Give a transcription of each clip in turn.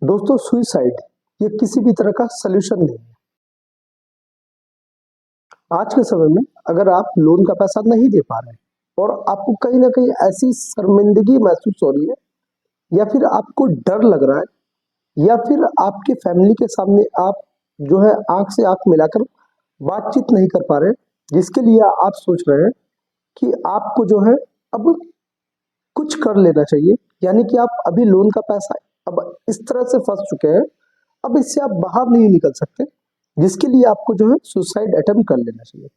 दोस्तों सुइसाइड ये किसी भी तरह का सलूशन नहीं है। आज के समय में अगर आप लोन का पैसा नहीं दे पा रहे हैं और आपको कहीं ना कहीं ऐसी शर्मिंदगी महसूस हो रही है, या फिर आपको डर लग रहा है, या फिर आपके फैमिली के सामने आप जो है आंख से आंख मिलाकर बातचीत नहीं कर पा रहे, जिसके लिए आप सोच रहे हैं कि आपको जो है अब कुछ कर लेना चाहिए। यानी कि आप अभी लोन का पैसा अब इस तरह से फंस चुके हैं, अब इससे आप बाहर नहीं निकल सकते, जिसके लिए आपको जो है सुसाइड अटेम्प्ट कर लेना चाहिए।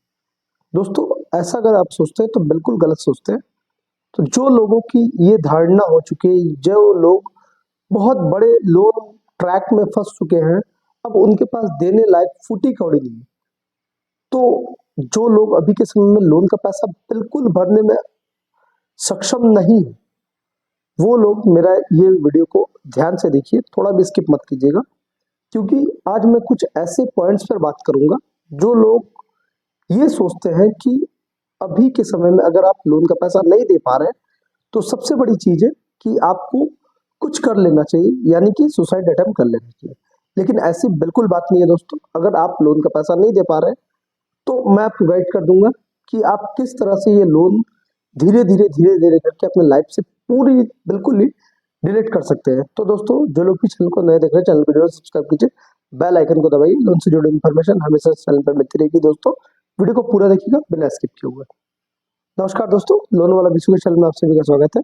दोस्तों, ऐसा अगर आप सोचते हैं तो बिल्कुल गलत सोचते हैं। तो जो लोगों की ये धारणा हो चुकी है, जो लोग बहुत बड़े लोन ट्रैक में फंस चुके हैं, अब उनके पास देने लायक फूटी कौड़ी नहीं है। तो जो लोग अभी के समय में लोन का पैसा बिल्कुल भरने में सक्षम नहीं है, वो लोग मेरा ये वीडियो को ध्यान से देखिए, थोड़ा भी स्किप मत कीजिएगा, क्योंकि आज मैं कुछ ऐसे पॉइंट्स पर बात करूंगा जो लोग ये सोचते हैं कि अभी के समय में अगर आप लोन का पैसा नहीं दे पा रहे हैं तो सबसे बड़ी चीज है कि आपको कुछ कर लेना चाहिए, यानी कि सुसाइड अटेम्प्ट कर लेना चाहिए। लेकिन ऐसी बिल्कुल बात नहीं है दोस्तों। अगर आप लोन का पैसा नहीं दे पा रहे हैं तो मैं आपको गाइड कर दूंगा कि आप किस तरह से ये लोन धीरे धीरे करके अपने लाइफ से पूरी बिल्कुल ही डिलीट कर सकते हैं। तो दोस्तों, जो लोग भी चैनल को नए देख रहे हैं, चैनल को जरूर सब्सक्राइब कीजिए, बेल आइकन को दबाइए। लोन से जुड़ी इन्फॉर्मेशन हमेशा चैनल पर मिलती रहेगी। दोस्तों, वीडियो को पूरा देखिएगा बिना स्किप किए हुए। नमस्कार दोस्तों, लोन वाला विश्व के चैनल में आप सभी का स्वागत है।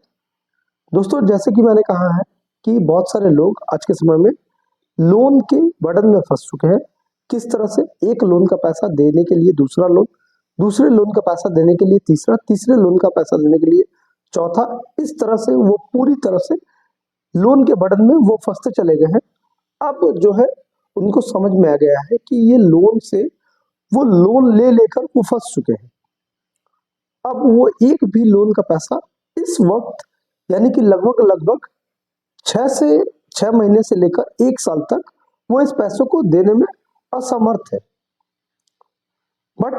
दोस्तों, जैसे कि मैंने कहा है कि बहुत सारे लोग आज के समय में लोन के बर्डन में फंस चुके हैं। किस तरह से एक लोन का पैसा देने के लिए दूसरा लोन, दूसरे लोन का पैसा देने के लिए तीसरा, तीसरे लोन का पैसा देने के लिए चौथा, इस तरह से वो पूरी तरह से लोन के बर्डन में वो फंसते चले गए हैं। अब जो है उनको समझ में आ गया है कि ये लोन से वो लोन ले लेकर वो फंस चुके हैं। अब वो एक भी लोन का पैसा इस वक्त, यानी कि लगभग लगभग 6 महीने से लेकर 1 साल तक वो इस पैसों को देने में असमर्थ है। बट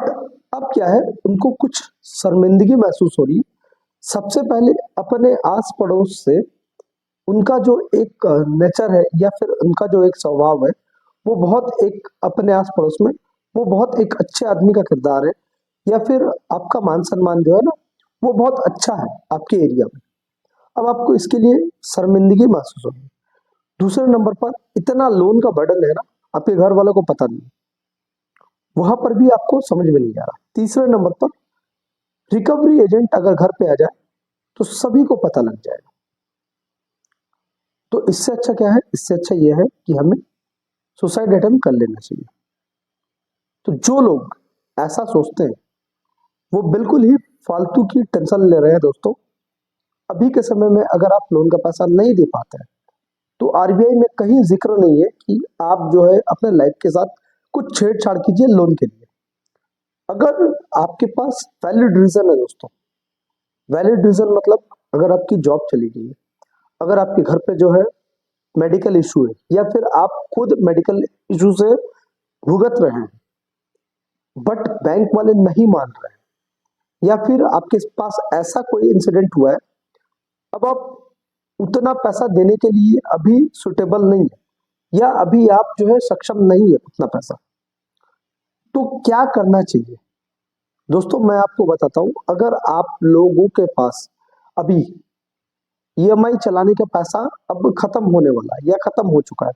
अब क्या है, उनको कुछ शर्मिंदगी महसूस हो रही है। सबसे पहले अपने आस पड़ोस से उनका जो एक नेचर है, या फिर उनका जो एक स्वभाव है, वो बहुत एक अपने आस पड़ोस में वो बहुत एक अच्छे आदमी का किरदार है, या फिर आपका मान सम्मान जो है ना, वो बहुत अच्छा है आपके एरिया में। अब आपको इसके लिए शर्मिंदगी महसूस होगी। दूसरे नंबर पर इतना लोन का बर्डन है ना, आपके घर वालों को पता नहीं, वहां पर भी आपको समझ में नहीं आ रहा। तीसरे नंबर पर रिकवरी एजेंट अगर घर पे आ जाए तो सभी को पता लग जाएगा। तो इससे अच्छा क्या है, इससे अच्छा यह है कि हमें सुसाइड अटेम्प्ट कर लेना चाहिए। तो जो लोग ऐसा सोचते हैं वो बिल्कुल ही फालतू की टेंशन ले रहे हैं। दोस्तों, अभी के समय में अगर आप लोन का पैसा नहीं दे पाते हैं तो आरबीआई में कहीं जिक्र नहीं है कि आप जो है अपने लाइफ के साथ कुछ छेड़छाड़ कीजिए लोन के लिए। अगर आपके पास वैलिड रीजन है दोस्तों, वैलिड रीजन मतलब अगर आपकी जॉब चली गई है, अगर आपके घर पे जो है मेडिकल इशू है, या फिर आप खुद मेडिकल इशू से भुगत रहे हैं बट बैंक वाले नहीं मान रहे हैं, या फिर आपके पास ऐसा कोई इंसिडेंट हुआ है, अब आप उतना पैसा देने के लिए अभी सुटेबल नहीं है, या अभी आप जो है सक्षम नहीं है उतना पैसा, तो क्या करना चाहिए? दोस्तों, मैं आपको बताता हूं। अगर आप लोगों के पास अभी ईएमआई चलाने का पैसा अब खत्म होने वाला है या खत्म हो चुका है,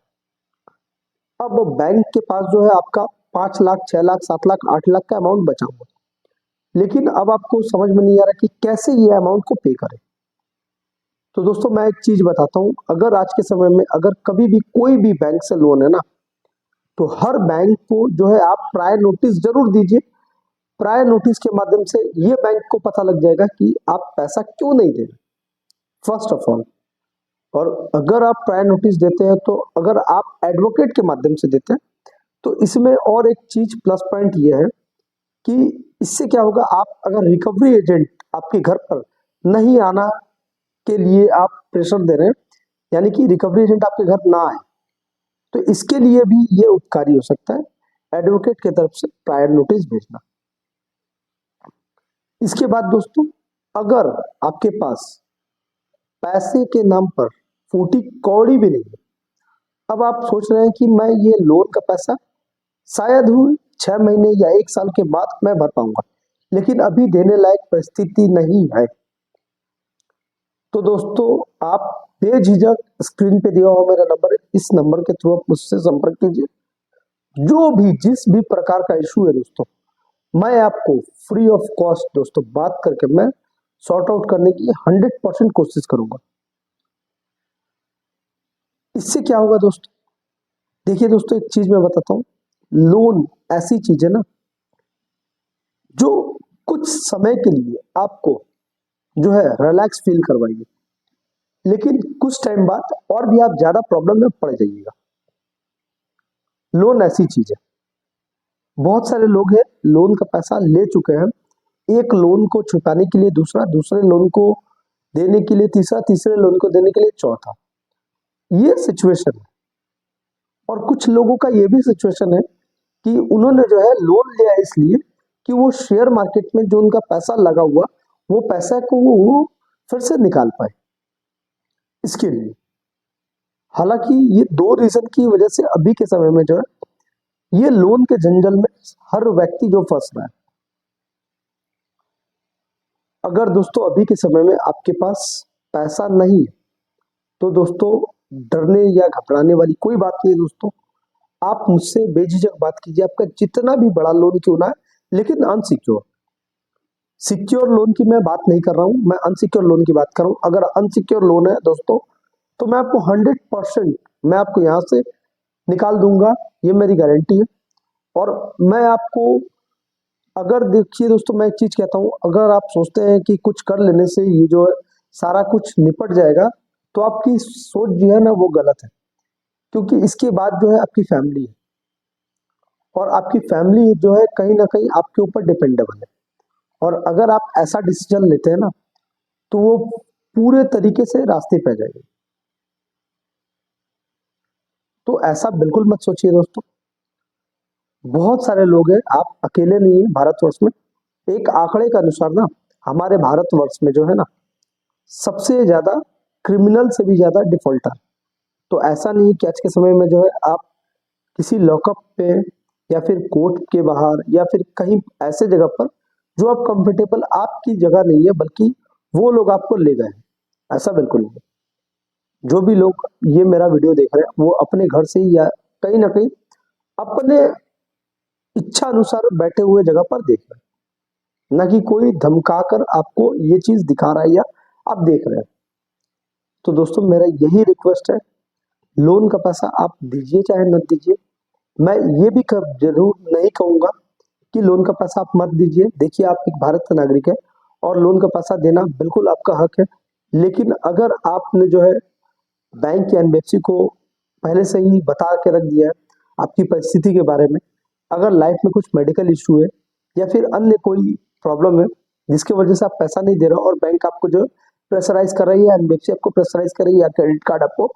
अब बैंक के पास जो है आपका 5 लाख, 6 लाख, 7 लाख, 8 लाख का अमाउंट बचा हुआ है, लेकिन अब आपको समझ में नहीं आ रहा कि कैसे ये अमाउंट को पे करें। तो दोस्तों, मैं एक चीज बताता हूँ। अगर आज के समय में अगर कभी भी कोई भी बैंक से लोन है ना, तो हर बैंक को जो है आप प्रायर नोटिस जरूर दीजिए। प्रायर नोटिस के माध्यम से ये बैंक को पता लग जाएगा कि आप पैसा क्यों नहीं दे रहे, फर्स्ट ऑफ ऑल। और अगर आप प्रायर नोटिस देते हैं, तो अगर आप एडवोकेट के माध्यम से देते हैं, तो इसमें और एक चीज प्लस पॉइंट ये है कि इससे क्या होगा, आप अगर रिकवरी एजेंट आपके घर पर नहीं आना के लिए आप प्रेशर दे रहे हैं, यानी कि रिकवरी एजेंट आपके घर ना आए, तो इसके लिए भी ये उपकारी हो सकता है एडवोकेट की तरफ से प्रायर नोटिस भेजना। इसके बाद दोस्तों, अगर आपके पास पैसे के नाम पर फूटी कौड़ी भी नहीं है, अब आप सोच रहे हैं कि मैं ये लोन का पैसा शायद ही 6 महीने या 1 साल के बाद मैं भर पाऊंगा, लेकिन अभी देने लायक परिस्थिति नहीं है। तो दोस्तों, आप बेझिझक स्क्रीन पे दिया हुआ मेरा नंबर है, इस नंबर के थ्रू आप मुझसे संपर्क कीजिए। जो भी जिस भी प्रकार का इशू है दोस्तों, मैं आपको फ्री ऑफ कॉस्ट दोस्तों बात करके मैं सॉर्ट आउट करने की 100% कोशिश करूंगा। इससे क्या होगा दोस्तों, देखिए दोस्तों, एक चीज मैं बताता हूँ। लोन ऐसी चीज है ना, जो कुछ समय के लिए आपको जो है रिलैक्स फील करवाएगी, लेकिन कुछ टाइम बाद और भी आप ज्यादा प्रॉब्लम में पड़ जाइएगा। लोन ऐसी चीज है, बहुत सारे लोग हैं लोन का पैसा ले चुके हैं, एक लोन को छुपाने के लिए दूसरा, दूसरे लोन को देने के लिए तीसरा, तीसरे लोन को देने के लिए चौथा। ये सिचुएशन है। और कुछ लोगों का ये भी सिचुएशन है कि उन्होंने जो है लोन लिया इसलिए कि वो शेयर मार्केट में जो उनका पैसा लगा हुआ, वो पैसा को वो फिर से निकाल पाए, इसके लिए। हालांकि ये दो रीजन की वजह से अभी के समय में जो है ये लोन के जंजल में हर व्यक्ति जो फंस रहा है। अगर दोस्तों अभी के समय में आपके पास पैसा नहीं है, तो दोस्तों डरने या घबराने वाली कोई बात नहीं है दोस्तों। आप मुझसे बेझिझक बात कीजिए, आपका जितना भी बड़ा लोन क्यों ना है, लेकिन अनसिक्योर। सिक्योर लोन की मैं बात नहीं कर रहा हूं, मैं अनसिक्योर लोन की बात कर रहा हूं। अगर अनसिक्योर लोन है दोस्तों, तो मैं आपको 100% मैं आपको यहां से निकाल दूंगा, ये मेरी गारंटी है। और मैं आपको, अगर देखिए दोस्तों, मैं एक चीज कहता हूं, अगर आप सोचते हैं कि कुछ कर लेने से ये जो है सारा कुछ निपट जाएगा, तो आपकी सोच जो है ना वो गलत है। क्योंकि इसके बाद जो है आपकी फैमिली है, और आपकी फैमिली जो है कहीं ना कहीं आपके ऊपर डिपेंडेबल है। और अगर आप ऐसा डिसीजन लेते हैं ना, तो वो पूरे तरीके से रास्ते पे आ जाएगी। तो ऐसा बिल्कुल मत सोचिए दोस्तों। बहुत सारे लोग हैं, आप अकेले नहीं है भारतवर्ष में। एक आंकड़े के अनुसार ना, हमारे भारतवर्ष में जो है ना, सबसे ज्यादा क्रिमिनल से भी ज्यादा डिफॉल्टर। तो ऐसा नहीं कि आज के समय में जो है आप किसी लॉकअप पे या फिर कोर्ट के बाहर या फिर कहीं ऐसे जगह पर जो आप कंफर्टेबल, आपकी जगह नहीं है, बल्कि वो लोग आपको ले गए हैं। ऐसा बिल्कुल नहीं है। जो भी लोग ये मेरा वीडियो देख रहे हैं, वो अपने घर से ही या कहीं ना कहीं अपने इच्छा अनुसार बैठे हुए जगह पर देख रहे हैं, ना कि कोई धमकाकर आपको ये चीज दिखा रहा है या आप देख रहे हैं। तो दोस्तों मेरा यही रिक्वेस्ट है, लोन का पैसा आप दीजिए चाहे न दीजिए। मैं ये भी जरूर नहीं कहूंगा कि लोन का पैसा आप मत दीजिए। देखिए, आप एक भारत का नागरिक है और लोन का पैसा देना बिल्कुल आपका हक है। लेकिन अगर आपने जो है बैंक या एनबीएफसी को पहले से ही बता के रख दिया है आपकी परिस्थिति के बारे में, अगर लाइफ में कुछ मेडिकल इशू है या फिर अन्य कोई प्रॉब्लम है जिसकी वजह से आप पैसा नहीं दे रहे हो, और बैंक आपको जो प्रेशराइज कर रही है, एनबीएफसी आपको प्रेशराइज कर रही है, या क्रेडिट कार्ड आपको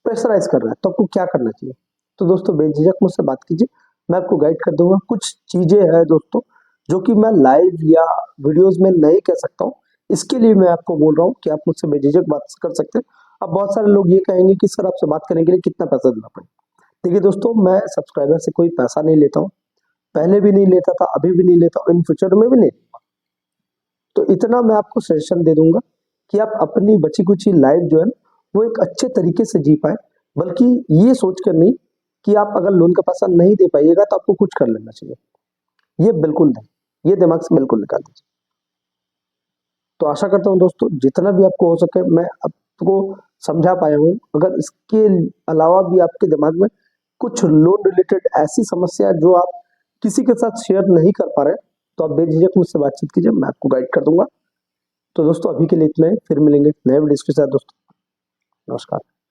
प्रेशराइज कर रहा है, तो आपको क्या करना चाहिए? तो दोस्तों बेझिझक मुझसे बात कीजिए, मैं आपको गाइड कर दूंगा। कुछ चीजें हैं दोस्तों जो कि मैं लाइव या वीडियोस में नहीं कह सकता हूँ, इसके लिए मैं आपको बोल रहा हूँ कि आप मुझसे बेझिझक बात कर सकते हैं। अब बहुत सारे लोग ये कहेंगे कि सर आपसे बात करने के लिए कितना पैसा देना पड़ेगा। देखिए दोस्तों, मैं सब्सक्राइबर से कोई पैसा नहीं लेता हूँ, पहले भी नहीं लेता था, अभी भी नहीं लेता, इन फ्यूचर में भी नहीं। तो इतना मैं आपको सजेशन दे दूंगा कि आप अपनी बची कुची लाइफ जो है वो एक अच्छे तरीके से जी पाए, बल्कि ये सोच कर नहीं कि आप अगर लोन का पैसा नहीं दे पाइएगा तो आपको कुछ कर लेना चाहिए। ये बिल्कुल नहीं, ये दिमाग से बिल्कुल निकाल दीजिए। तो आशा करता हूँ दोस्तों, जितना भी आपको हो सके मैं आपको समझा पाया हूँ। अगर इसके अलावा भी आपके दिमाग में कुछ लोन रिलेटेड ऐसी समस्या है जो आप किसी के साथ शेयर नहीं कर पा रहे, तो आप बेझिझक मुझसे बातचीत कीजिए, मैं आपको गाइड कर दूंगा। तो दोस्तों अभी के लिए इतना ही, फिर मिलेंगे नए वीडियो के साथ दोस्तों। नमस्कार।